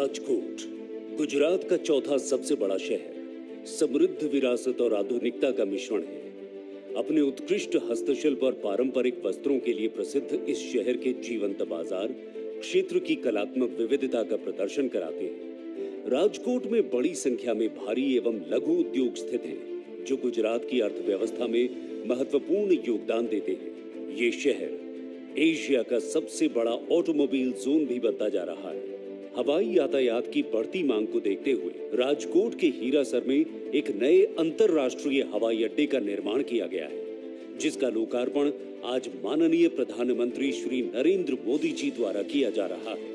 राजकोट गुजरात का चौथा सबसे बड़ा शहर, समृद्ध विरासत और आधुनिकता का मिश्रण है। अपने उत्कृष्ट हस्तशिल्प और पारंपरिक वस्त्रों के लिए प्रसिद्ध इस शहर के जीवंत बाजार क्षेत्र की कलात्मक विविधता का प्रदर्शन कराते हैं। राजकोट में बड़ी संख्या में भारी एवं लघु उद्योग स्थित हैं, जो गुजरात की अर्थव्यवस्था में महत्वपूर्ण योगदान देते हैं। ये शहर एशिया का सबसे बड़ा ऑटोमोबाइल जोन भी बनता जा रहा है। हवाई यातायात की बढ़ती मांग को देखते हुए राजकोट के हीरासर में एक नए अंतरराष्ट्रीय हवाई अड्डे का निर्माण किया गया है, जिसका लोकार्पण आज माननीय प्रधानमंत्री श्री नरेंद्र मोदी जी द्वारा किया जा रहा है।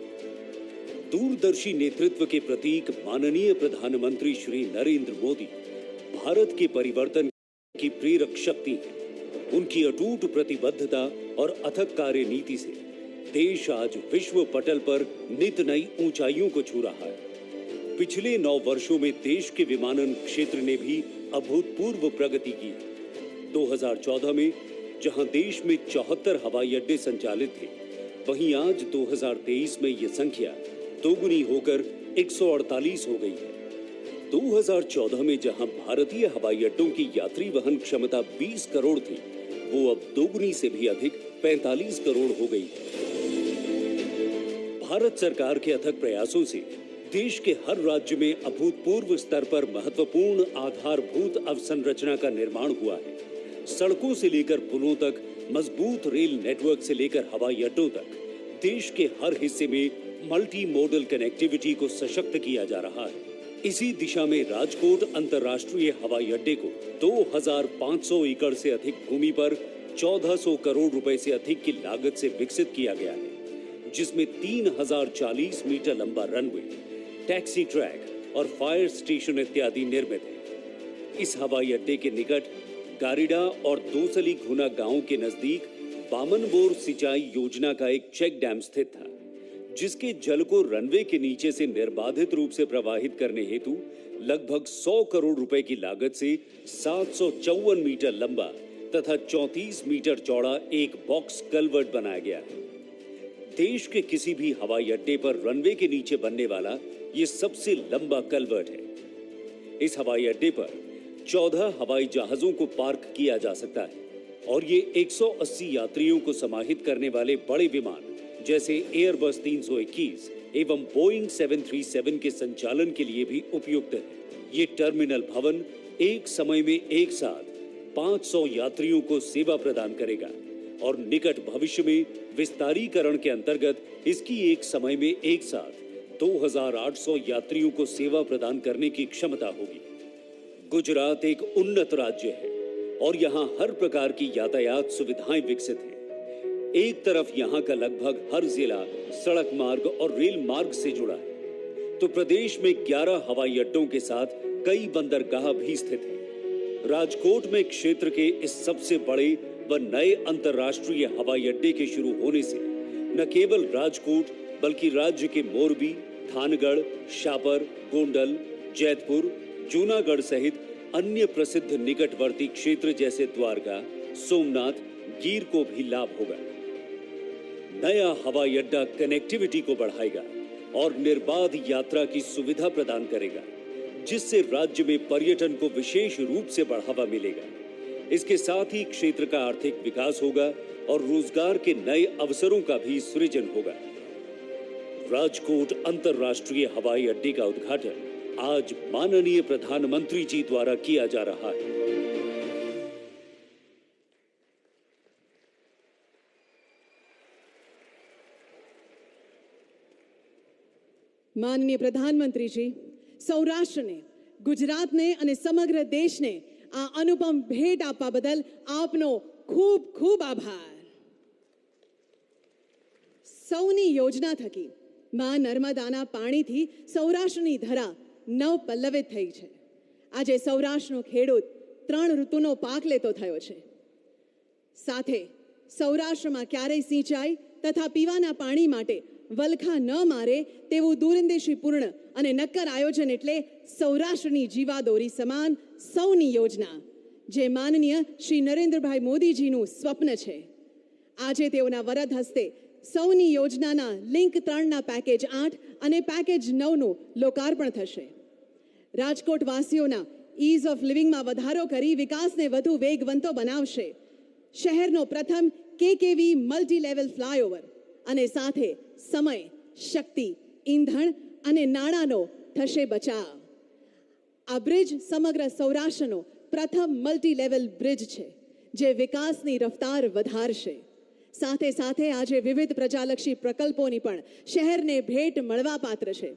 दूरदर्शी नेतृत्व के प्रतीक माननीय प्रधानमंत्री श्री नरेंद्र मोदी भारत के परिवर्तन की प्रेरक शक्ति है। उनकी अटूट प्रतिबद्धता और अथक कार्य नीति से देश आज विश्व पटल पर नित नई ऊंचाइयों को छू रहा है। पिछले 9 वर्षों में देश के विमानन क्षेत्र ने भी अभूतपूर्व प्रगति की। 2014 में जहां देश में 74 हवाई अड्डे संचालित थे, वहीं आज 2023 में यह संख्या दोगुनी होकर 148 हो गई है। 2014 में जहां भारतीय हवाई अड्डों की यात्री वहन क्षमता 20 करोड़ थी, वो अब दोगुनी से भी अधिक 45 करोड़ हो गई है। भारत सरकार के अथक प्रयासों से देश के हर राज्य में अभूतपूर्व स्तर पर महत्वपूर्ण आधारभूत अवसंरचना का निर्माण हुआ है। सड़कों से लेकर पुलों तक, मजबूत रेल नेटवर्क से लेकर हवाई अड्डों तक, देश के हर हिस्से में मल्टी मोडल कनेक्टिविटी को सशक्त किया जा रहा है। इसी दिशा में राजकोट अंतर्राष्ट्रीय हवाई अड्डे को 2500 एकड़ से अधिक भूमि पर 1400 करोड़ रुपए से अधिक की लागत से विकसित किया गया है, जिसमें 3040 मीटर लंबा रनवे, टैक्सी ट्रैक और फायर स्टेशन इत्यादि निर्मित है। इस हवाई अड्डे के निकट गारिडा और दोसली घुना गांव के नजदीक बामनबोर सिंचाई योजना का एक चेक डैम स्थित था, जिसके जल को रनवे के नीचे से निर्बाधित रूप से प्रवाहित करने हेतु लगभग 100 करोड़ रुपए की लागत से 754 मीटर लंबा तथा 34 मीटर चौड़ा एक बॉक्स कल्वर्ट बनाया गया है। देश के किसी भी हवाई अड्डे पर रनवे के नीचे बनने वाला ये सबसे लंबा कल्वर्ट है। इस हवाई अड्डे पर 14 हवाई जहाजों को पार्क किया जा सकता है और ये 180 यात्रियों को समाहित करने वाले बड़े विमान जैसे एयरबस 321 एवं बोइंग 737 के संचालन के लिए भी उपयुक्त है। ये टर्मिनल भवन एक समय में एक साथ 500 यात्रियों को सेवा प्रदान करेगा और निकट भविष्य में विस्तारीकरण के अंतर्गत इसकी एक समय में एक साथ 2800 यात्रियों को सेवा प्रदान करने की क्षमता होगी। गुजरात एक उन्नत राज्य है और यहाँ हर प्रकार की यातायात सुविधाएं विकसित हैं। एक तरफ यहाँ का लगभग हर जिला सड़क मार्ग और रेल मार्ग से जुड़ा है, तो प्रदेश में 11 हवाई अड्डों के साथ कई बंदरगाह भी स्थित हैं। राजकोट में क्षेत्र के इस सबसे बड़े व नए अंतर्राष्ट्रीय हवाई अड्डे के शुरू होने से न केवल राजकोट बल्कि राज्य के मोरबी, थानगढ़, शापर, गोंडल, जैतपुर, जूनागढ़ सहित अन्य प्रसिद्ध निकटवर्ती क्षेत्र जैसे द्वारका, सोमनाथ, गीर को भी लाभ होगा। नया हवाई अड्डा कनेक्टिविटी को बढ़ाएगा और निर्बाध यात्रा की सुविधा प्रदान करेगा, जिससे राज्य में पर्यटन को विशेष रूप से बढ़ावा मिलेगा। इसके साथ ही क्षेत्र का आर्थिक विकास होगा और रोजगार के नए अवसरों का भी सृजन होगा। राजकोट अंतर्राष्ट्रीय हवाई अड्डे का उद्घाटन आज माननीय प्रधानमंत्री जी द्वारा किया जा रहा है। माननीय प्रधानमंत्री સૌરાષ્ટ્રને, ગુજરાતને અને સમગ્ર દેશને આ અનુપમ ભેટ આપવા બદલ આપનો ખૂબ ખૂબ આભાર। સૌની યોજના થકી માં નર્મદાના પાણીથી સૌરાષ્ટ્રની ધરા નવપલ્લવિત થઈ છે। આજે સૌરાષ્ટ્રનો ખેડૂત 3 ઋતુનો પાક લેતો થયો છે। સાથે સૌરાષ્ટ્રમાં ક્યારેય સિંચાઈ તથા પીવાના પાણી માટે વલખા ન મારે તેવું દૂરંદેશીપૂર્ણ અને નક્કર આયોજન એટલે સૌરાષ્ટ્રની જીવાદોરી સમાન સૌની યોજના, જે માનનીય શ્રી નરેન્દ્રભાઈ મોદીજીનું સ્વપ્ન છે। આજે તેઓના વરદ હસ્તે સૌની યોજનાના લિંક 3ના પેકેજ 8 અને પેકેજ 9નું લોકાર્પણ થશે. રાજકોટ વાસીઓના ઇઝ ઓફ લિવિંગમાં વધારો કરી વિકાસને વધુ વેગવંતો બનાવશે. શહેરનો પ્રથમ કેકેવી મલ્ટી લેવલ ફ્લાયઓવર અને સાથે સમય, શક્તિ, ઈંધણ અને નાણાંનો થશે બચાવ. આ બ્રિજ સમગ્ર સૌરાષ્ટ્રનો પ્રથમ મલ્ટી લેવલ બ્રિજ છે જે વિકાસની રફતાર વધારશે. સાથે સાથે આજે વિવિધ પ્રજાલક્ષી પ્રકલ્પોની પણ શહેરને ભેટ મળવા પાત્ર છે.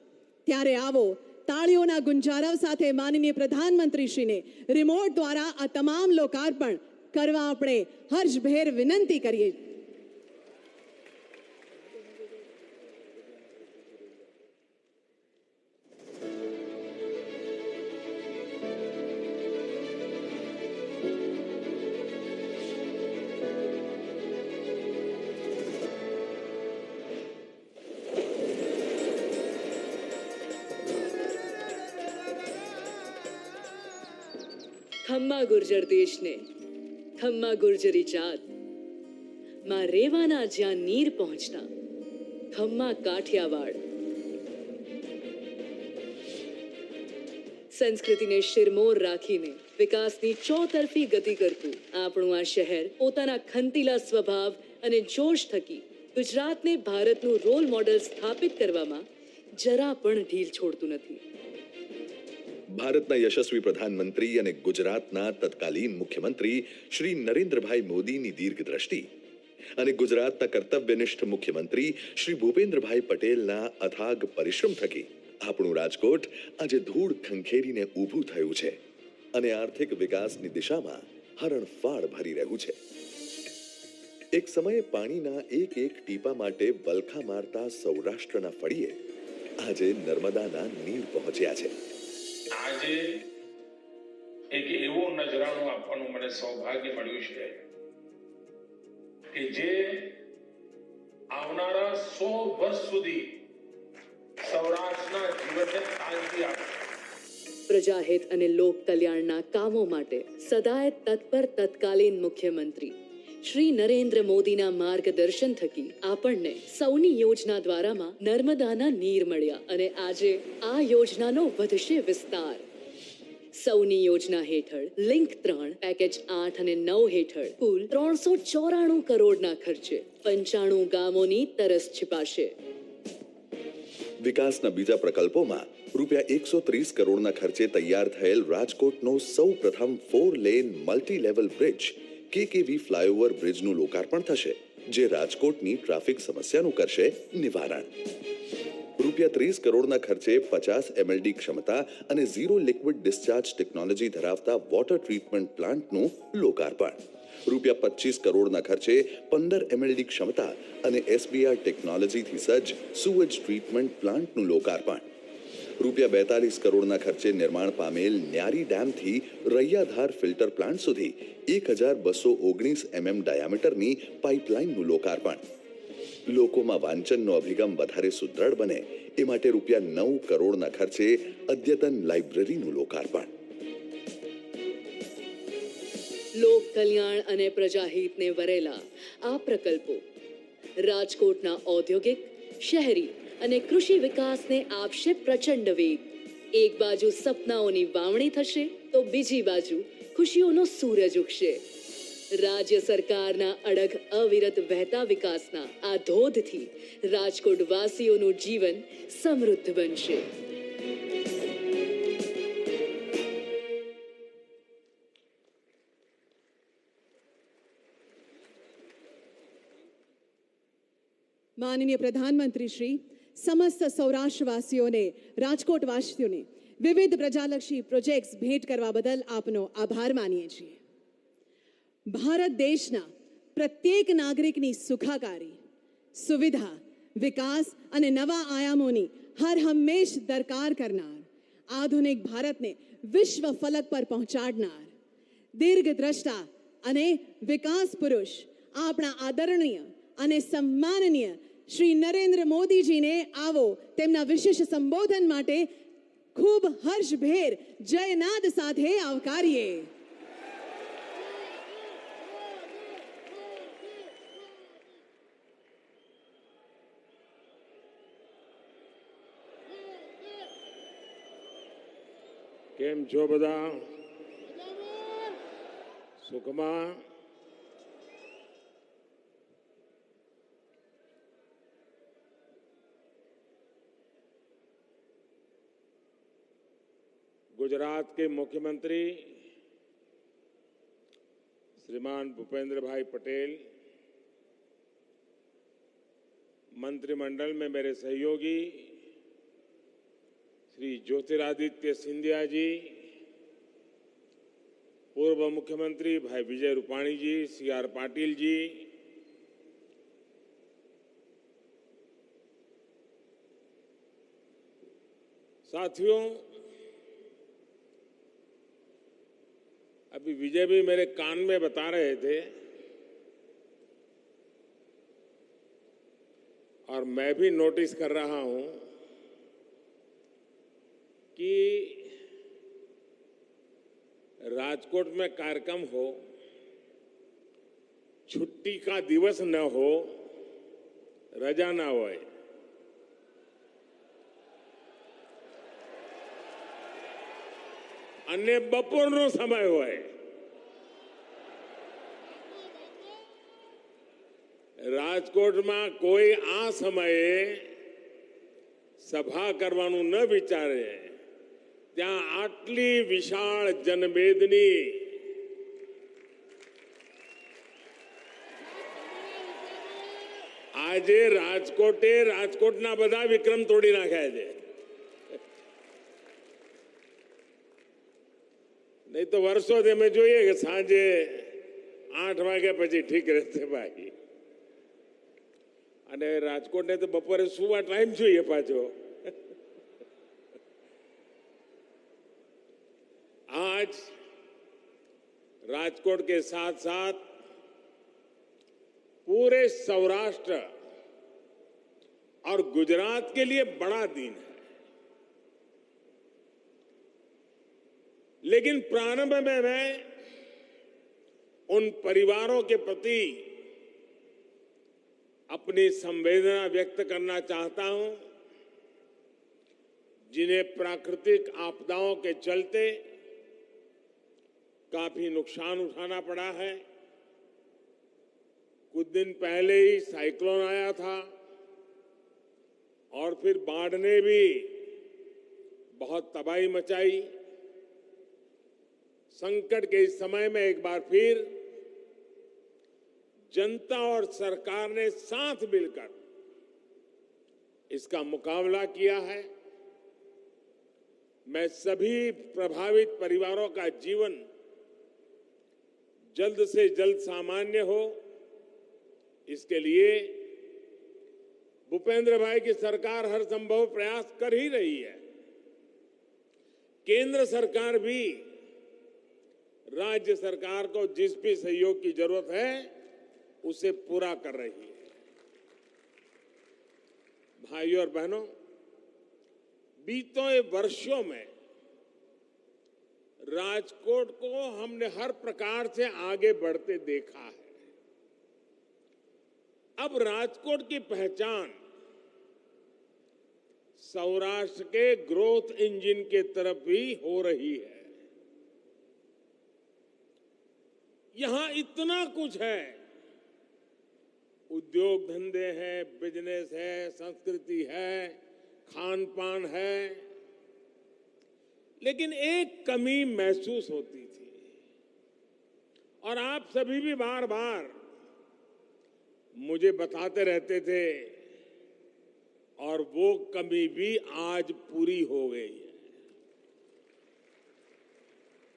ત્યારે આવો તાળીઓના ગુંજારવ સાથે માનનીય પ્રધાનમંત્રીશ્રીને રિમોટ દ્વારા આ તમામ લોકાર્પણ કરવા આપણે હર્ષભેર વિનંતી કરીએ. ખમ્મા ગુર્જર દેશને ખમ્મા ગુર્જરી જાત માં રેવાના જ્યાં નીર પહોંચતા ખમ્મા કાઠિયાવાડ. સંસ્કૃતિને શિરમોર રાખીને વિકાસની ચોતરફી ગતિ કરતું આપણું આ શહેર પોતાના ખંતીલા સ્વભાવ અને જોશ થકી ગુજરાતને ભારતનું રોલ મોડેલ સ્થાપિત કરવામાં જરા પણ ઢીલ છોડતું નથી. ભારતના યશસ્વી પ્રધાનમંત્રી અને ગુજરાતના તત્કાલીન મુખ્યમંત્રી શ્રી નરેન્દ્રભાઈ મોદીની દીર્ઘ દ્રષ્ટિ અને ગુજરાતના કર્તવ્યનિષ્ઠ મુખ્યમંત્રી શ્રી ભૂપેન્દ્રભાઈ પટેલના અથાગ પરિશ્રમ થકી આપણું રાજકોટ આજે ધૂળ ખંખેરીને ઊભું થયું છે અને આર્થિક વિકાસની દિશામાં હરણફાળ ભરી રહ્યું છે. એક સમયે પાણીના એક એક ટીપા માટે વલખા મારતા સૌરાષ્ટ્રના ફળીએ આજે નર્મદાના નીર પહોંચ્યા છે. આજે એક એવો નજરાણું આપવાનું મને સૌભાગ્ય મળ્યું છે કે જે આવનારા 100 વર્ષ સુધી સૌરાષ્ટ્રના જીવનને તાજગી આપશે. પ્રજાહિત અને લોક કલ્યાણના કામો માટે સદાય તત્પર તત્કાલીન મુખ્યમંત્રી શ્રી નરેન્દ્ર મોદીના માર્ગદર્શન થકી આપણને સૌની યોજના દ્વારામાં નર્મદાના નીર મળ્યા અને આજે આ યોજનાનો વધશે વિસ્તાર. સૌની યોજના હેઠળ લિંક 3 પેકેજ 8 અને 9 હેઠળ કુલ 394 કરોડના ખર્ચે 95 ગામોની તરસ छिपाશે. વિકાસના બીજા પ્રકલ્પોમાં રૂપિયા 130 કરોડના ખર્ચે તૈયાર થયેલ રાજકોટનો સૌ પ્રથમ 4 lane multi level bridge KKV flyover બ્રિજનું લોકાર્પણ થશે જે રાજકોટની ટ્રાફિક સમસ્યાનું કરશે નિવારણ. રૂપિયા 30 કરોડના ખર્ચે 50 એમએલડી ક્ષમતા અને ઝીરો લિક્વિડ ડિસ્ચાર્જ ટેકનોલોજી ધરાવતા વોટર ટ્રીટમેન્ટ પ્લાન્ટનું લોકાર્પણ. રૂપિયા 25 કરોડના ખર્ચે 15 એમએલડી ક્ષમતા અને એસબીઆર ટેકનોલોજીથી સજ્જ સુવેજ ટ્રીટમેન્ટ પ્લાન્ટનું લોકાર્પણ. રૂપિયા 42 કરોડના ખર્ચે નિર્માણ પામેલ ન્યારી ડેમથી રૈયાધાર ફિલ્ટર પ્લાન્ટ સુધી 1219 ડાયામીટરની પાઇપલાઇનનું લોકાર્પણ. લોકોમાં વાંચનનો અભિગમ વધારે સુદ્રઢ બને એ માટે રૂપિયા 9 કરોડના ખર્ચે અદ્યતન લાઇબ્રેરીનું લોકાર્પણ. લોક કલ્યાણ અને પ્રજાહિતને વરેલા આ પ્રકલ્પો રાજકોટના ઔદ્યોગિક, શહેરી અને કૃષિ વિકાસને આપશે પ્રચંડ વેગ. એક બાજુ સપનાઓની વાવણી થશે તો બીજી બાજુ ખુશીઓનો સૂરજ ઉગશે. રાજ્ય સરકારના અડગ અવિરત વહેતા વિકાસના આ ધોધથી રાજકોટ વાસીઓનું જીવન સમૃદ્ધ બનશે. માનનીય પ્રધાનમંત્રી શ્રી સમસ્ત સૌરાષ્ટ્રવાસીઓને, રાજકોટવાસીઓને વિવિધ પ્રજાલક્ષી પ્રોજેક્ટ્સ ભેટ કરવા બદલ આપનો આભાર માનીએ છીએ. ભારત દેશના પ્રત્યેક નાગરિકની સુખાકારી, સુવિધા, વિકાસ અને નવા આયામોની હર હંમેશ દરકાર કરનાર, આધુનિક ભારતને વિશ્વ ફલક પર પહોંચાડનાર, દીર્ઘદ્રષ્ટા અને વિકાસ પુરુષ આપણા આદરણીય અને સન્માનનીય શ્રી નરેન્દ્ર મોદીજીને આવો તેમના વિશેષ સંબોધન માટે ખૂબ હર્ષભેર જયનાદ સાથે આવકારીએ. કેમ છો બધા? સુખમાં? गुजरात के मुख्यमंत्री श्रीमान भूपेंद्र भाई पटेल, मंत्रिमंडल में मेरे सहयोगी श्री ज्योतिरादित्य सिंधिया जी, पूर्व मुख्यमंत्री भाई विजय रूपाणी जी, CR पाटिल जी, साथियों, अभी विजय भी मेरे कान में बता रहे थे और मैं भी नोटिस कर रहा हूं कि राजकोट में कार्यक्रम हो, छुट्टी का दिवस न हो, रजा ना होए, અને બપોરનો સમય હોય, રાજકોટમાં કોઈ આ સમયે સભા કરવાનું ન વિચારે, ત્યાં આટલી વિશાળ જનમેદની આજે રાજકોટના બધા વિક્રમ તોડી નાખ્યા છે. नहीं तो वर्षों से मैं જોઈએ કે સાંજે 8 વાગ્યા પછી ઠીક રહેશે ભાઈ, અને રાજકોટને તો બપોરે સુવા ટાઈમ જોઈએ પાછો. आज राजकोट के साथ साथ पूरे सौराष्ट्र और गुजरात के लिए बड़ा दिन है. लेकिन प्रारंभ में मैं उन परिवारों के प्रति अपनी संवेदना व्यक्त करना चाहता हूं जिन्हें प्राकृतिक आपदाओं के चलते काफी नुकसान उठाना पड़ा है. कुछ दिन पहले ही साइक्लोन आया था और फिर बाढ़ ने भी बहुत तबाही मचाई. संकट के इस समय में एक बार फिर जनता और सरकार ने साथ मिलकर इसका मुकाबला किया है. मैं सभी प्रभावित परिवारों का जीवन जल्द से जल्द सामान्य हो, इसके लिए भूपेंद्र भाई की सरकार हर संभव प्रयास कर ही रही है. केंद्र सरकार भी राज्य सरकार को जिस भी सहयोग की जरूरत है उसे पूरा कर रही है. भाइयों और बहनों, बीते वर्षों में राजकोट को हमने हर प्रकार से आगे बढ़ते देखा है. अब राजकोट की पहचान सौराष्ट्र के ग्रोथ इंजन के तरफ भी हो रही है. यहां इतना कुछ है, उद्योग धंधे हैं, बिजनेस है, संस्कृति है, खान पान है, लेकिन एक कमी महसूस होती थी और आप सभी भी बार बार मुझे बताते रहते थे और वो कमी भी आज पूरी हो गई है.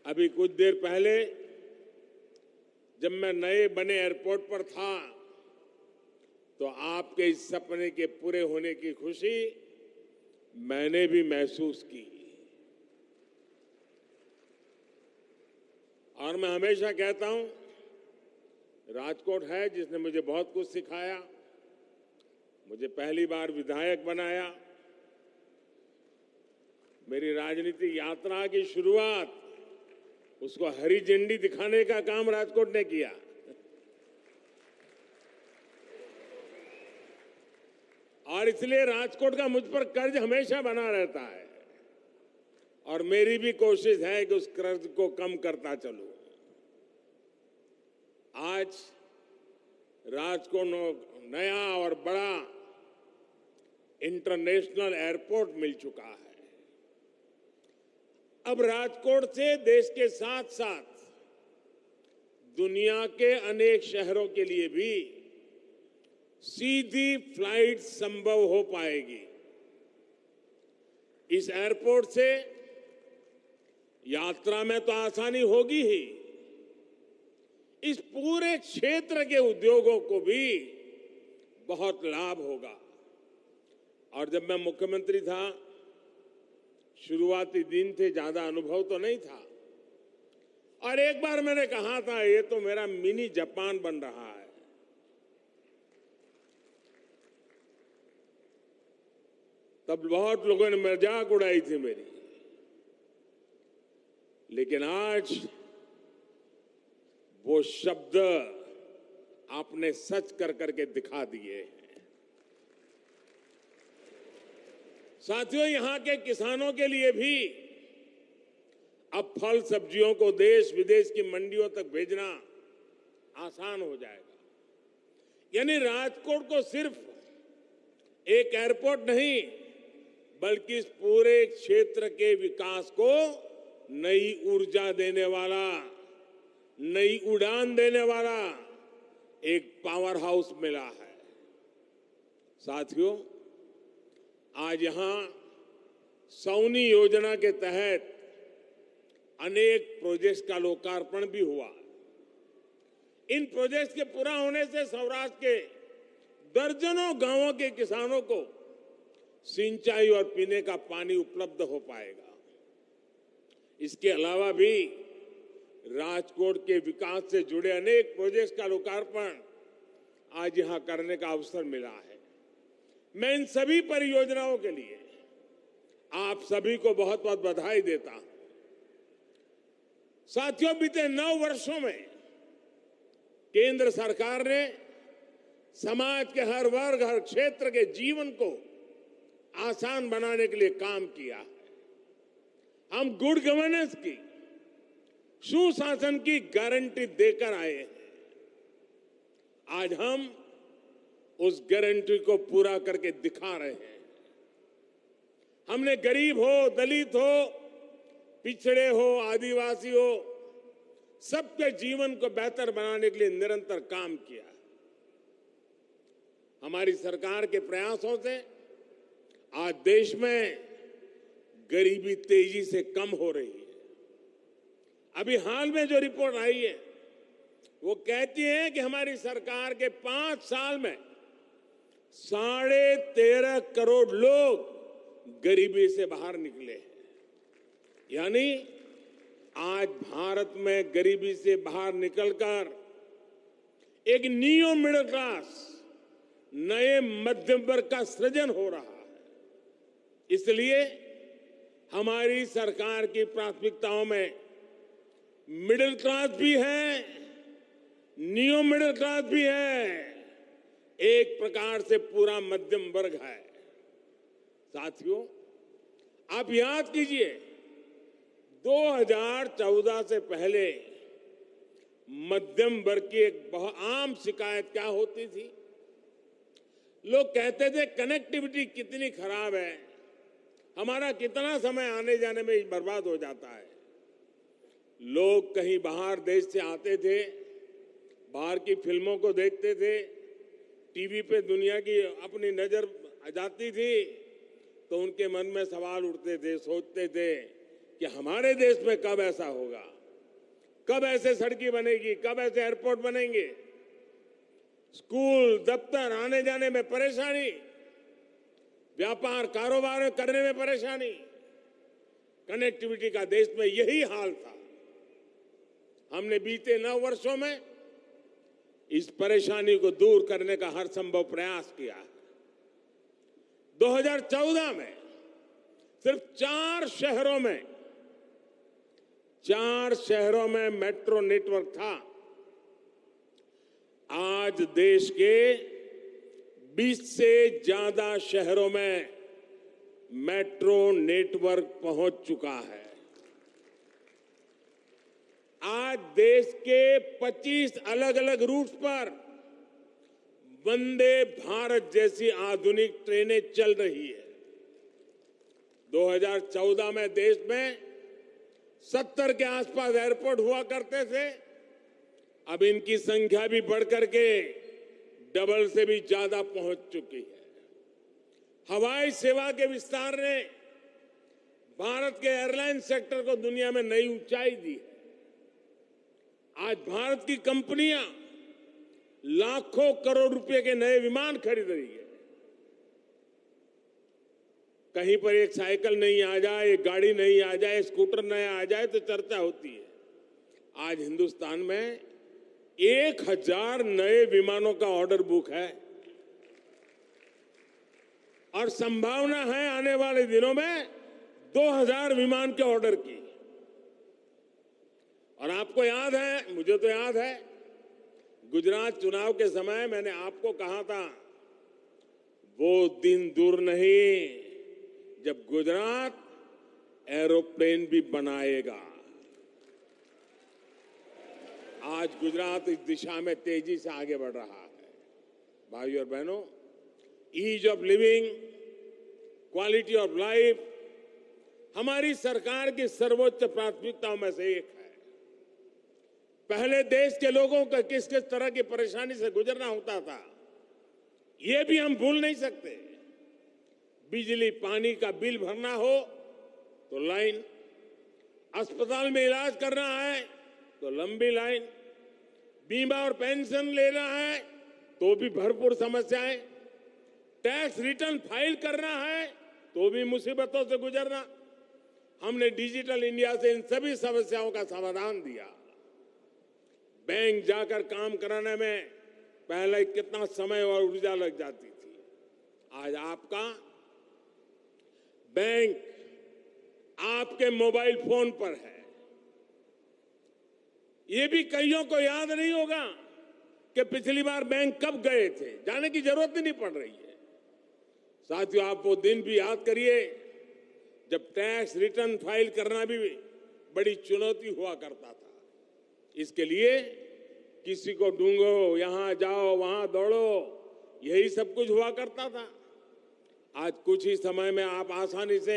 अभी कुछ देर पहले जब मैं नए बने एयरपोर्ट पर था तो आपके इस सपने के पूरे होने की खुशी मैंने भी महसूस की. और मैं हमेशा कहता हूं, राजकोट है जिसने मुझे बहुत कुछ सिखाया. मुझे पहली बार विधायक बनाया. मेरी राजनीतिक यात्रा की शुरुआत उसको हरी झंडी दिखाने का काम राजकोट ने किया. और इसलिए राजकोट का मुझ पर कर्ज हमेशा बना रहता है. और मेरी भी कोशिश है कि उस कर्ज को कम करता चलूं। आज राजकोट को नया और बड़ा इंटरनेशनल एयरपोर्ट मिल चुका है। अब राजकोट से देश के साथ साथ दुनिया के अनेक शहरों के लिए भी सीधी फ्लाइट संभव हो पाएगी। इस एयरपोर्ट से यात्रा में तो आसानी होगी ही, इस पूरे क्षेत्र के उद्योगों को भी बहुत लाभ होगा। और जब मैं मुख्यमंत्री था, शुरुआती दिन थे, ज्यादा अनुभव तो नहीं था, और एक बार मैंने कहा था ये तो मेरा मिनी जापान बन रहा है। तब बहुत लोगों ने मजाक उड़ाई थी मेरी, लेकिन आज वो शब्द आपने सच कर करके दिखा दिए हैं। साथियों, यहां के किसानों के लिए भी अब फल सब्जियों को देश विदेश की मंडियों तक भेजना आसान हो जाएगा। यानी राजकोट को सिर्फ एक एयरपोर्ट नहीं, बल्कि इस पूरे क्षेत्र के विकास को नई ऊर्जा देने वाला, नई उड़ान देने वाला एक पावर हाउस मिला है। साथियों, आज यहां सौनी योजना के तहत अनेक प्रोजेक्ट्स का लोकार्पण भी हुआ। इन प्रोजेक्ट्स के पूरा होने से सौराष्ट्र के दर्जनों गांवों के किसानों को सिंचाई और पीने का पानी उपलब्ध हो पाएगा। इसके अलावा भी राजकोट के विकास से जुड़े अनेक प्रोजेक्ट्स का लोकार्पण आज यहां करने का अवसर मिला है। मैं इन सभी परियोजनाओं के लिए आप सभी को बहुत बहुत बधाई देता हूं। साथियों, बीते 9 वर्षों में केंद्र सरकार ने समाज के हर वर्ग, हर क्षेत्र के जीवन को आसान बनाने के लिए काम किया है। हम गुड गवर्नेंस की, सुशासन की गारंटी देकर आए हैं। आज हम उस गारंटी को पूरा करके दिखा रहे हैं। हमने गरीब हो, दलित हो, पिछड़े हो, आदिवासी हो, सबके जीवन को बेहतर बनाने के लिए निरंतर काम किया। हमारी सरकार के प्रयासों से आज देश में गरीबी तेजी से कम हो रही है। अभी हाल में जो रिपोर्ट आई है वो कहती है कि हमारी सरकार के 5 साल में 13.5 करोड़ लोग गरीबी से बाहर निकले हैं। यानी आज भारत में गरीबी से बाहर निकलकर एक नियो मिडिल क्लास, नए मध्यम वर्ग का सृजन हो रहा है। इसलिए हमारी सरकार की प्राथमिकताओं में मिडिल क्लास भी है, नियो मिडिल क्लास भी है, एक प्रकार से पूरा मध्यम वर्ग है। साथियों, आप याद कीजिए 2014 से पहले मध्यम वर्ग की एक बहुत आम शिकायत क्या होती थी? लोग कहते थे कनेक्टिविटी कितनी खराब है, हमारा कितना समय आने जाने में बर्बाद हो जाता है। लोग कहीं बाहर देश से आते थे, बाहर की फिल्मों को देखते थे, टीवी पे दुनिया की अपनी नजर जाती थी, तो उनके मन में सवाल उठते थे, सोचते थे कि हमारे देश में कब ऐसा होगा, कब ऐसे सड़कें बनेगी, कब ऐसे एयरपोर्ट बनेंगे। स्कूल, दफ्तर आने जाने में परेशानी, व्यापार कारोबार करने में परेशानी। कनेक्टिविटी का देश में यही हाल था। हमने बीते 9 वर्षों में इस परेशानी को दूर करने का हर संभव प्रयास किया। 2014 में सिर्फ 4 शहरों में मेट्रो नेटवर्क था। आज देश के 20 से ज्यादा शहरों में मेट्रो नेटवर्क पहुंच चुका है। आज देश के 25 अलग अलग रूट्स पर वंदे भारत जैसी आधुनिक ट्रेनें चल रही है। 2014 में देश में 70 के आसपास एयरपोर्ट हुआ करते थे। अब इनकी संख्या भी बढ़कर के डबल से भी ज्यादा पहुंच चुकी है। हवाई सेवा के विस्तार ने भारत के एयरलाइन सेक्टर को दुनिया में नई ऊंचाई दी है। आज भारत की कंपनियां लाखों करोड़ रुपए के नए विमान खरीद रही है। कहीं पर एक साइकिल नहीं आ जाए, एक गाड़ी नहीं आ जाए, स्कूटर नहीं आ जाए तो चर्चा होती है। आज हिंदुस्तान में 1000 नए विमानों का ऑर्डर बुक है और संभावना है आने वाले दिनों में 2000 विमान के ऑर्डर की। और आपको याद है, मुझे तो याद है, गुजरात चुनाव के समय मैंने आपको कहा था वो दिन दूर नहीं जब गुजरात एरोप्लेन भी बनाएगा। आज गुजरात इस दिशा में तेजी से आगे बढ़ रहा है। भाइयों और बहनों, ease of living, quality of life हमारी सरकार की सर्वोच्च प्राथमिकताओं में से एक है। पहले देश के लोगों को किस किस तरह की परेशानी से गुजरना होता था, ये भी हम भूल नहीं सकते। बिजली पानी का बिल भरना हो तो लाइन, अस्पताल में इलाज करना है तो लंबी लाइन, बीमा और पेंशन लेना है तो भी भरपूर समस्याएं, टैक्स रिटर्न फाइल करना है तो भी मुसीबतों से गुजरना। हमने डिजिटल इंडिया से इन सभी समस्याओं का समाधान दिया। बैंक जाकर काम कराने में पहले कितना समय और ऊर्जा लग जाती थी, आज आपका बैंक आपके मोबाइल फोन पर है। ये भी कईयों को याद नहीं होगा कि पिछली बार बैंक कब गए थे, जाने की जरूरत ही नहीं पड़ रही है। साथियों, आप वो दिन भी याद करिए जब टैक्स रिटर्न फाइल करना भी बड़ी चुनौती हुआ करता था। इसके लिए किसी को ढूंढो, यहां जाओ वहां दौड़ो, यही सब कुछ हुआ करता था। आज कुछ ही समय में आप आसानी से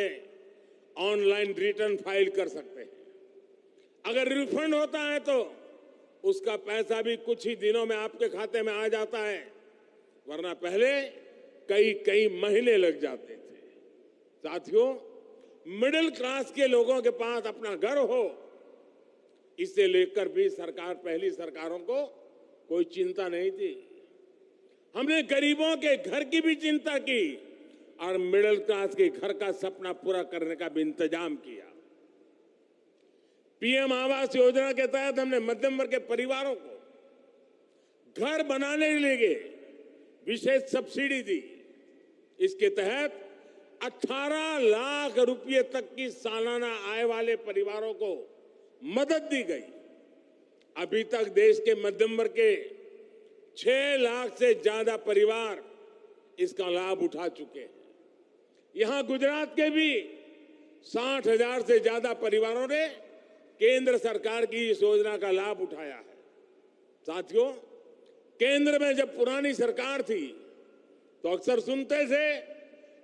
ऑनलाइन रिटर्न फाइल कर सकते हैं। अगर रिफंड होता है तो उसका पैसा भी कुछ ही दिनों में आपके खाते में आ जाता है, वरना पहले कई कई महीने लग जाते थे। साथियों, मिडिल क्लास के लोगों के पास अपना घर हो, इसे लेकर भी सरकार, पहली सरकारों को कोई चिंता नहीं थी। हमने गरीबों के घर की भी चिंता की और मिडिल क्लास के घर का सपना पूरा करने का भी इंतजाम किया। पीएम आवास योजना के तहत हमने मध्यम वर्ग के परिवारों को घर बनाने के लिए विशेष सब्सिडी दी। इसके तहत 18 लाख रुपए तक की सालाना आय वाले परिवारों को मदद दी गई। अभी तक देश के मध्यम वर्ग के 6 लाख से ज्यादा परिवार इसका लाभ उठा चुके हैं। यहां गुजरात के भी 60,000 से ज्यादा परिवारों ने केंद्र सरकार की इस योजना का लाभ उठाया है। साथियों, केंद्र में जब पुरानी सरकार थी तो अक्सर सुनते थे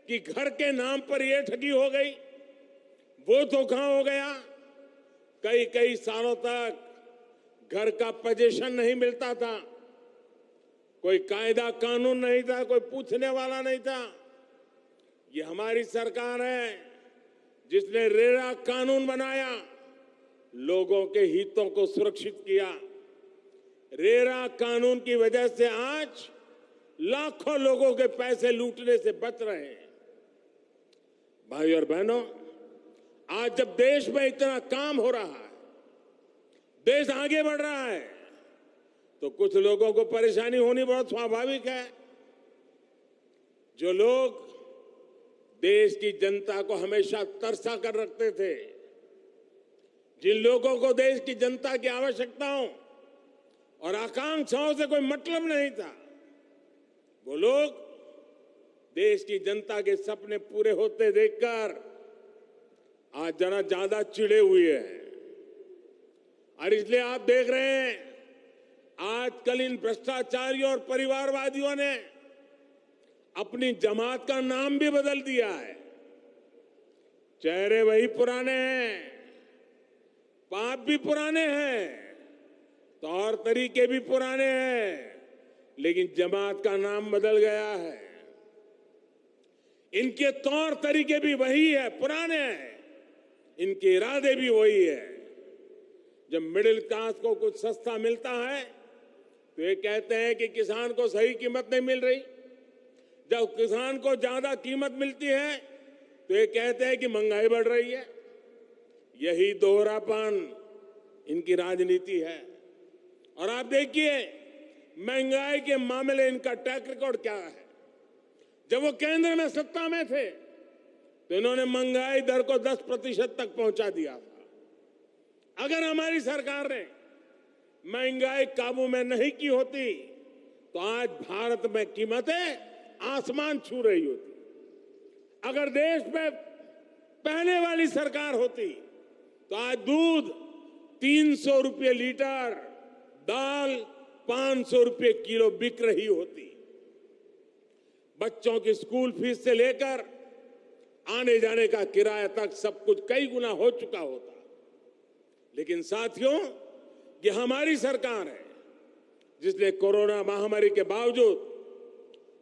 कि घर के नाम पर यह ठगी हो गई, वो धोखा हो गया। कई कई सालों तक घर का पोजीशन नहीं मिलता था, कोई कायदा कानून नहीं था, कोई पूछने वाला नहीं था। ये हमारी सरकार है जिसने रेरा कानून बनाया, लोगों के हितों को सुरक्षित किया। रेरा कानून की वजह से आज लाखों लोगों के पैसे लूटने से बच रहे हैं। भाई और बहनों, आज जब देश में इतना काम हो रहा है, देश आगे बढ़ रहा है, तो कुछ लोगों को परेशानी होनी बहुत स्वाभाविक है। जो लोग देश की जनता को हमेशा तरसा कर रखते थे, जिन लोगों को देश की जनता की आवश्यकताओं और आकांक्षाओं से कोई मतलब नहीं था, वो लोग देश की जनता के सपने पूरे होते देखकर आज जरा ज्यादा चिढ़े हुए हैं। और इसलिए आप देख रहे हैं आजकल इन भ्रष्टाचारियों और परिवारवादियों ने अपनी जमात का नाम भी बदल दिया है। चेहरे वही पुराने हैं, पाप भी पुराने हैं, तौर तरीके भी पुराने हैं, लेकिन जमात का नाम बदल गया है। इनके तौर तरीके भी वही है, पुराने हैं, इनके इरादे भी वही है। जब मिडिल क्लास को कुछ सस्ता मिलता है तो ये कहते हैं कि किसान को सही कीमत नहीं मिल रही। जब किसान को ज्यादा कीमत मिलती है तो ये कहते हैं कि महंगाई बढ़ रही है। यही दोहरापन इनकी राजनीति है। और आप देखिए महंगाई के मामले इनका ट्रैक रिकॉर्ड क्या है। जब वो केंद्र में सत्ता में थे तो इन्होंने महंगाई दर को 10% तक पहुंचा दिया था। अगर हमारी सरकार ने महंगाई काबू में नहीं की होती तो आज भारत में कीमतें आसमान छू रही होती। अगर देश में पहले वाली सरकार होती तो आज दूध 300 रुपये लीटर, दाल 500 रुपये किलो बिक रही होती। बच्चों की स्कूल फीस से लेकर आने जाने का किराया तक सब कुछ कई गुना हो चुका होता। लेकिन साथियों, ये हमारी सरकार है जिसने कोरोना महामारी के बावजूद,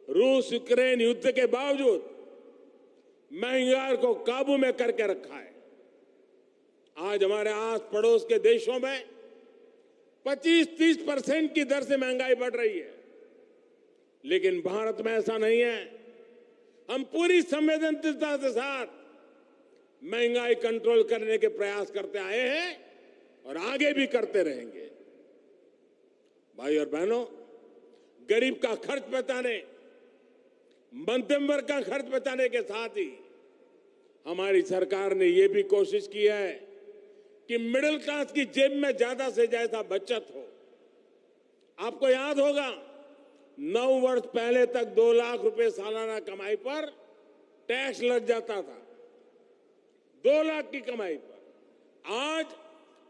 रूस यूक्रेन युद्ध के बावजूद महंगाई को काबू में करके रखा है। आज हमारे आस पड़ोस के देशों में 25-30% की दर से महंगाई बढ़ रही है, लेकिन भारत में ऐसा नहीं है। हम पूरी संवेदनशीलता के साथ महंगाई कंट्रोल करने के प्रयास करते आए हैं और आगे भी करते रहेंगे। भाई और बहनों, गरीब का खर्च बचाने, मध्यम वर्ग का खर्च बचाने के साथ ही हमारी सरकार ने यह भी कोशिश की है कि मिडिल क्लास की जेब में ज्यादा से ज्यादा बचत हो। आपको याद होगा 9 वर्ष पहले तक 2 लाख रुपए सालाना कमाई पर टैक्स लग जाता था। 2 लाख की कमाई पर आज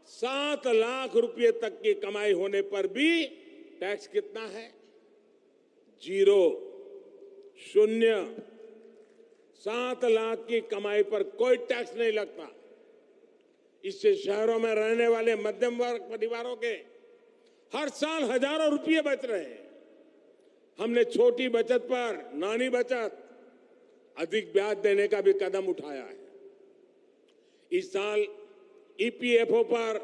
7 लाख रुपए तक की कमाई होने पर भी टैक्स कितना है? 0, 0। 7 लाख की कमाई पर कोई टैक्स नहीं लगता। इससे शहरों में रहने वाले मध्यम वर्ग परिवारों के हर साल हजारों रुपये बच रहे हैं। हमने छोटी बचत पर, नानी बचत, अधिक ब्याज देने का भी कदम उठाया है। इस साल ईपीएफओ पर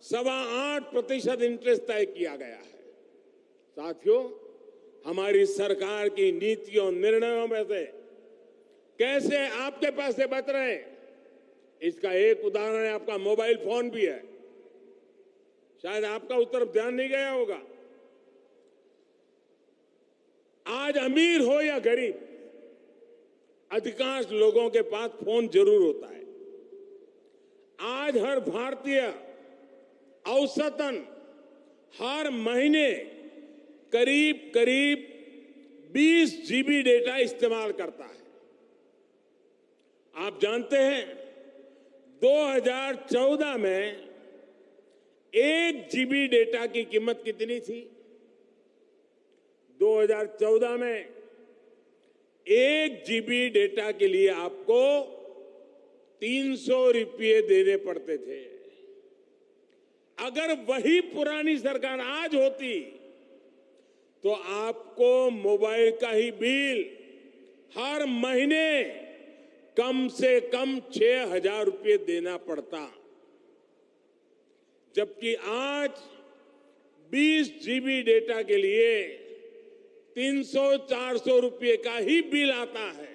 8.25% इंटरेस्ट तय किया गया है। साथियों, हमारी सरकार की नीतियों, निर्णयों में से कैसे आपके पैसे बच रहे हैं, इसका एक उदाहरण है आपका मोबाइल फोन भी है। शायद आपका उस तरफ ध्यान नहीं गया होगा। आज अमीर हो या गरीब, अधिकांश लोगों के पास फोन जरूर होता है। आज हर भारतीय औसतन हर महीने करीब 20 GB डेटा इस्तेमाल करता है। आप जानते हैं 2014 में 1 GB डेटा की कीमत कितनी थी? 2014 में 1 GB डेटा के लिए आपको 300 रुपये देने पड़ते थे। अगर वही पुरानी सरकार आज होती तो आपको मोबाइल का ही बिल हर महीने कम से कम 6,000 रुपये देना पड़ता। जबकि आज 20 GB डेटा के लिए 300-400 रुपये का ही बिल आता है।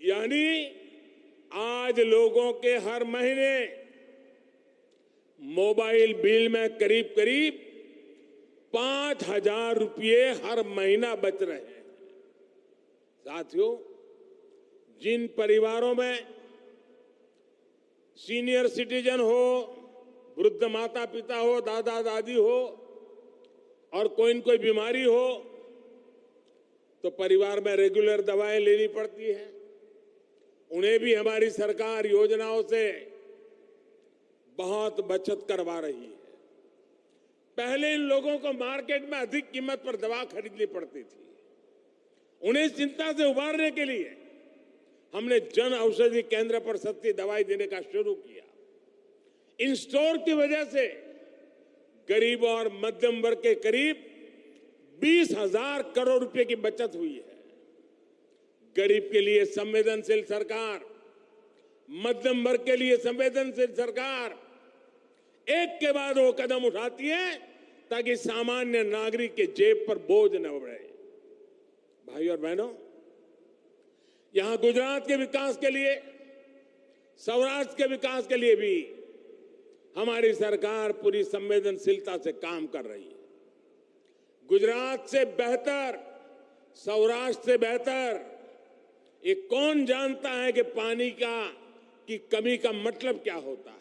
यानी आज लोगों के हर महीने मोबाइल बिल में करीब 5,000 रुपये हर महीना बच रहे हैं। साथियों, जिन परिवारों में सीनियर सिटीजन हो, वृद्ध माता पिता हो, दादा दादी हो और कोई न कोई बीमारी हो, तो परिवार में रेगुलर दवाएं लेनी पड़ती है। उन्हें भी हमारी सरकार योजनाओं से बहुत बचत करवा रही है। पहले इन लोगों को मार्केट में अधिक कीमत पर दवा खरीदनी पड़ती थी। उन्हें इस चिंता से उबारने के लिए हमने जन औषधि केंद्र पर सस्ती दवाई देने का शुरू किया। इन स्टोर की वजह से गरीब और मध्यम वर्ग के करीब 20,000 करोड़ रुपए की बचत हुई है। गरीब के लिए संवेदनशील सरकार, मध्यम वर्ग के लिए संवेदनशील सरकार एक के बाद वो कदम उठाती है ताकि सामान्य नागरिक के जेब पर बोझ न बढ़े। भाई और बहनों, यहां गुजरात के विकास के लिए, सौराष्ट्र के विकास के लिए भी हमारी सरकार पूरी संवेदनशीलता से काम कर रही है। गुजरात से बेहतर, सौराष्ट्र से बेहतर ये कौन जानता है कि पानी की कमी का मतलब क्या होता है।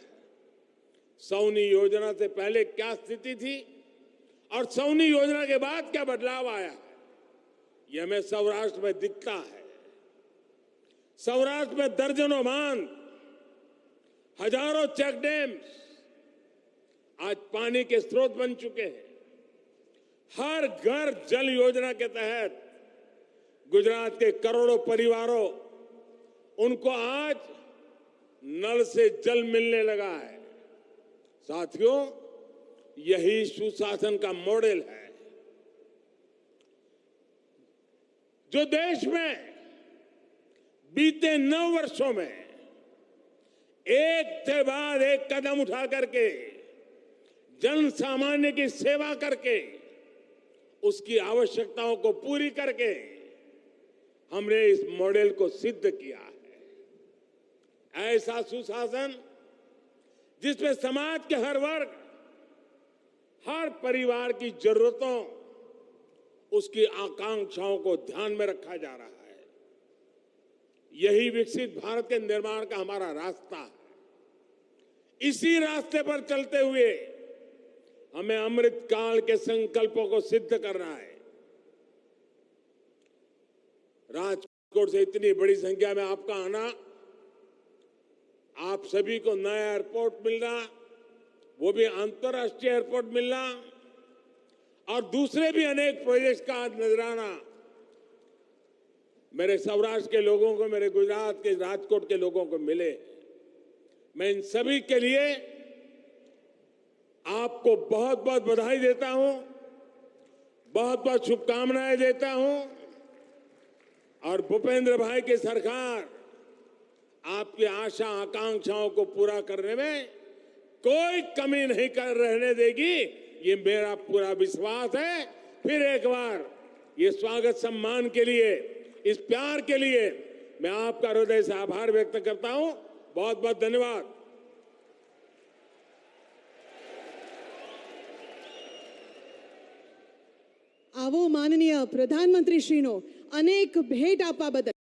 सौनी योजना से पहले क्या स्थिति थी और सौनी योजना के बाद क्या बदलाव आया है, यह हमें सौराष्ट्र में दिखता है। सौराष्ट्र में दर्जनों बांध, हजारों चेक डैम्स आज पानी के स्रोत बन चुके हैं। हर घर जल योजना के तहत गुजरात के करोड़ों परिवारों, उनको आज नल से जल मिलने लगा है। साथियों, यही सुशासन का मॉडल है जो देश में बीते 9 वर्षों में एक के बाद एक कदम उठा करके जन सामान्य की सेवा करके उसकी आवश्यकताओं को पूरी करके हमने इस मॉडल को सिद्ध किया है। ऐसा सुशासन जिसमें समाज के हर वर्ग, हर परिवार की जरूरतों, उसकी आकांक्षाओं को ध्यान में रखा जा रहा है। यही विकसित भारत के निर्माण का हमारा रास्ता है। इसी रास्ते पर चलते हुए हमें अमृत काल के संकल्पों को सिद्ध करना है। राजकोट से इतनी बड़ी संख्या में आपका आना, आप सभी को नया एयरपोर्ट मिलना, वो भी अंतर्राष्ट्रीय एयरपोर्ट मिलना, और दूसरे भी अनेक प्रोजेक्ट का नजराना मेरे सौराष्ट्र के लोगों को, मेरे गुजरात के राजकोट के लोगों को मिले। मैं इन सभी के लिए आपको बहुत बहुत बधाई देता हूं, बहुत बहुत शुभकामनाएं देता हूं। और भूपेंद्र भाई की सरकार आपकी आशा आकांक्षाओं को पूरा करने में कोई कमी नहीं कर रहने देगी, ये मेरा पूरा विश्वास है। फिर एक बार ये स्वागत सम्मान के लिए, इस प्यार के लिए मैं आपका हृदय से आभार व्यक्त करता हूं। बहुत बहुत धन्यवाद। આવો માનનીય પ્રધાનમંત્રીશ્રીનો અનેક ભેટ આપવા બદલ